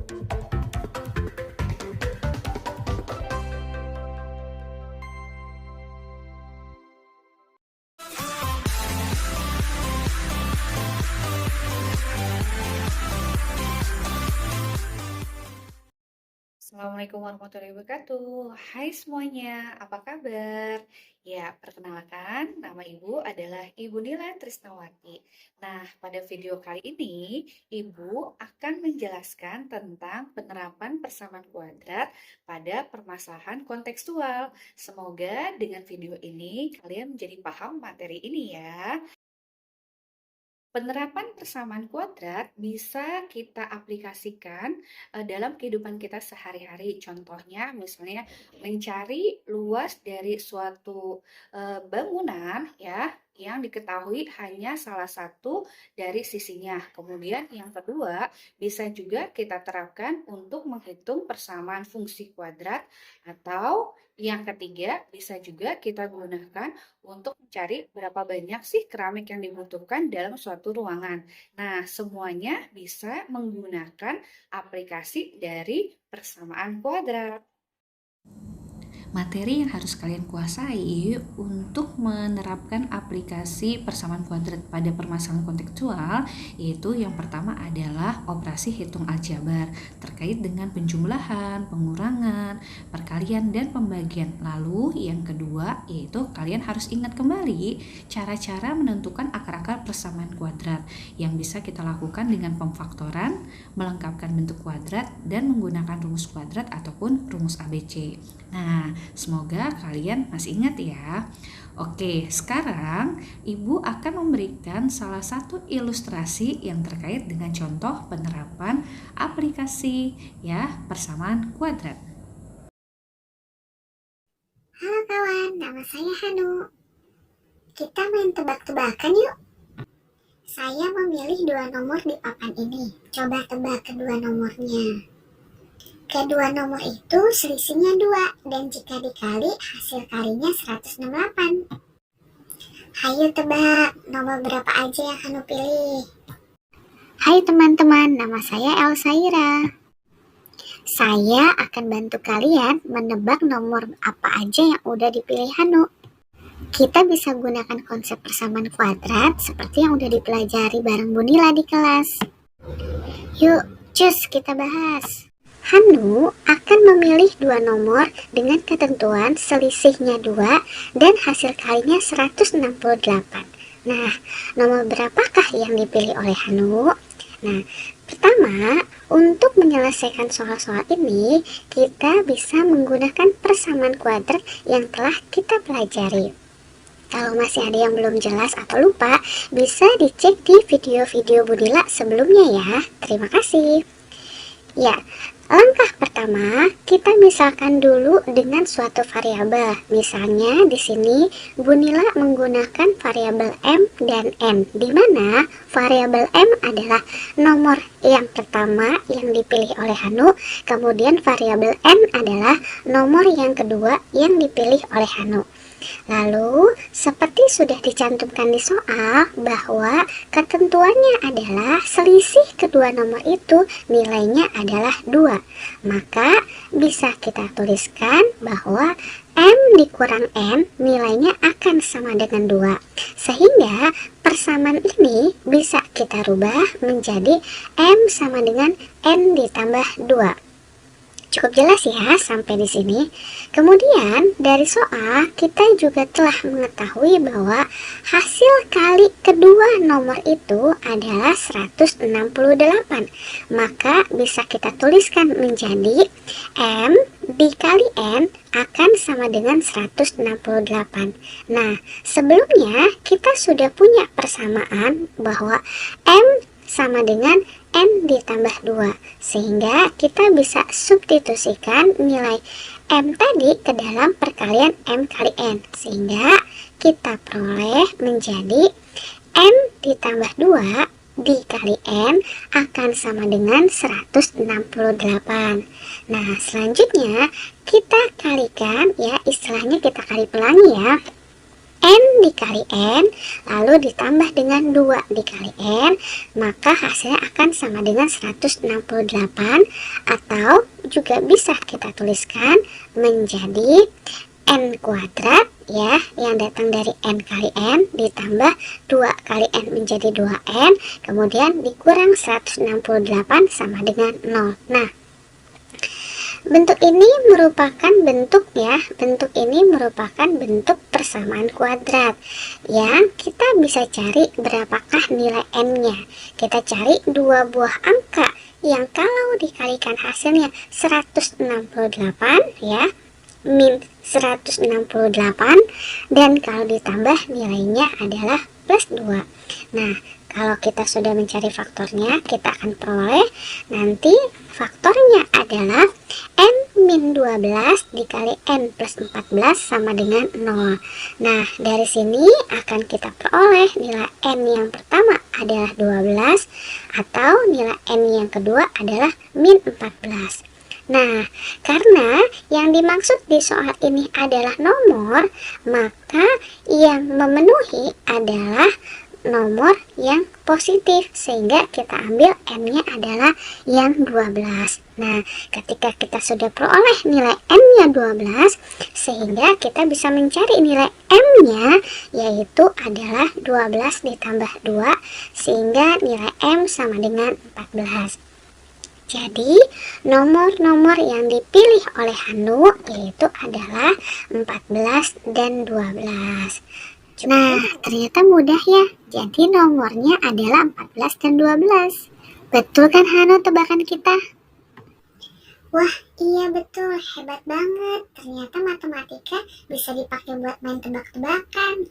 Assalamualaikum warahmatullahi wabarakatuh. Hai semuanya, apa kabar? Ya, perkenalkan, nama Ibu adalah Ibu Nila Trisnawati. Nah, pada video kali ini, Ibu akan menjelaskan tentang penerapan persamaan kuadrat pada permasalahan kontekstual. Semoga dengan video ini kalian menjadi paham materi ini ya. Penerapan persamaan kuadrat bisa kita aplikasikan dalam kehidupan kita sehari-hari. Contohnya, misalnya mencari luas dari suatu bangunan ya yang diketahui hanya salah satu dari sisinya. Kemudian yang kedua, bisa juga kita terapkan untuk menghitung persamaan fungsi kuadrat atau yang ketiga, bisa juga kita gunakan untuk mencari berapa banyak sih keramik yang dibutuhkan dalam suatu ruangan. Nah, semuanya bisa menggunakan aplikasi dari persamaan kuadrat. Materi yang harus kalian kuasai untuk menerapkan aplikasi persamaan kuadrat pada permasalahan kontekstual, yaitu yang pertama adalah operasi hitung aljabar terkait dengan penjumlahan, pengurangan, perkalian, dan pembagian. Lalu yang kedua yaitu kalian harus ingat kembali cara-cara menentukan akar-akar persamaan kuadrat yang bisa kita lakukan dengan pemfaktoran, melengkapkan bentuk kuadrat, dan menggunakan rumus kuadrat ataupun rumus ABC. Nah, semoga kalian masih ingat ya. Oke, sekarang Ibu akan memberikan salah satu ilustrasi yang terkait dengan contoh penerapan aplikasi ya persamaan kuadrat. Halo kawan, nama saya Hanu. Kita main tebak-tebakan yuk. Saya memilih dua nomor di papan ini. Coba tebak kedua nomornya. Kedua nomor itu selisihnya 2 dan jika dikali hasil kalinya 168. Hayo tebak, nomor berapa aja yang Hanu pilih? Hai teman-teman, nama saya Elsaira. Saya akan bantu kalian menebak nomor apa aja yang udah dipilih Hanu. Kita bisa gunakan konsep persamaan kuadrat seperti yang udah dipelajari bareng Bu Nila di kelas. Yuk, cus kita bahas. Hanu akan memilih dua nomor dengan ketentuan selisihnya 2 dan hasil kalinya 168. Nah, nomor berapakah yang dipilih oleh Hanu? Nah, pertama, untuk menyelesaikan soal-soal ini, kita bisa menggunakan persamaan kuadrat yang telah kita pelajari. Kalau masih ada yang belum jelas atau lupa, bisa dicek di video-video Bu Nila sebelumnya ya. Terima kasih. Ya, langkah pertama, kita misalkan dulu dengan suatu variabel. Misalnya di sini Bu Nila menggunakan variabel M dan N, di mana variabel M adalah nomor yang pertama yang dipilih oleh Hanu, kemudian variabel N adalah nomor yang kedua yang dipilih oleh Hanu. Lalu, seperti sudah dicantumkan di soal, bahwa ketentuannya adalah selisih kedua nomor itu nilainya adalah 2. Maka, bisa kita tuliskan bahwa M dikurang N nilainya akan sama dengan 2. Sehingga, persamaan ini bisa kita rubah menjadi M sama dengan N ditambah 2. Cukup jelas ya sampai di sini. Kemudian dari soal kita juga telah mengetahui bahwa hasil kali kedua nomor itu adalah 168. Maka bisa kita tuliskan menjadi M dikali N akan sama dengan 168. Nah, sebelumnya kita sudah punya persamaan bahwa M sama dengan N ditambah 2, sehingga kita bisa substitusikan nilai M tadi ke dalam perkalian M kali N, sehingga kita peroleh menjadi N ditambah 2 dikali N akan sama dengan 168. Nah, selanjutnya kita kalikan ya, istilahnya kita kali pelangi ya. N dikali N, lalu ditambah dengan 2 dikali N, maka hasilnya akan sama dengan 168, atau juga bisa kita tuliskan menjadi N kuadrat ya, yang datang dari N kali N ditambah 2 kali N menjadi 2N, kemudian dikurang 168 sama dengan 0. Nah, bentuk ini merupakan bentuk persamaan kuadrat yang kita bisa cari berapakah nilai n-nya. Kita cari dua buah angka yang kalau dikalikan hasilnya 168 ya, min 168, dan kalau ditambah nilainya adalah plus 2. Nah, kalau kita sudah mencari faktornya, kita akan peroleh nanti faktornya adalah n min 12 dikali n plus 14 sama dengan 0. Nah, dari sini akan kita peroleh nilai n yang pertama adalah 12, atau nilai n yang kedua adalah min 14. Nah, karena yang dimaksud di soal ini adalah nomor, maka yang memenuhi adalah nomor yang positif, sehingga kita ambil n-nya adalah yang 12. Nah, ketika kita sudah peroleh nilai n-nya 12, sehingga kita bisa mencari nilai m-nya, yaitu adalah 12 ditambah 2, sehingga nilai m sama dengan 14. Jadi, nomor-nomor yang dipilih oleh Hanu yaitu adalah 14 dan 12. Nah, ternyata mudah ya. Jadi nomornya adalah 14 dan 12. Betul kan Hanu tebakan kita? Wah, iya betul. Hebat banget. Ternyata matematika bisa dipakai buat main tebak-tebakan.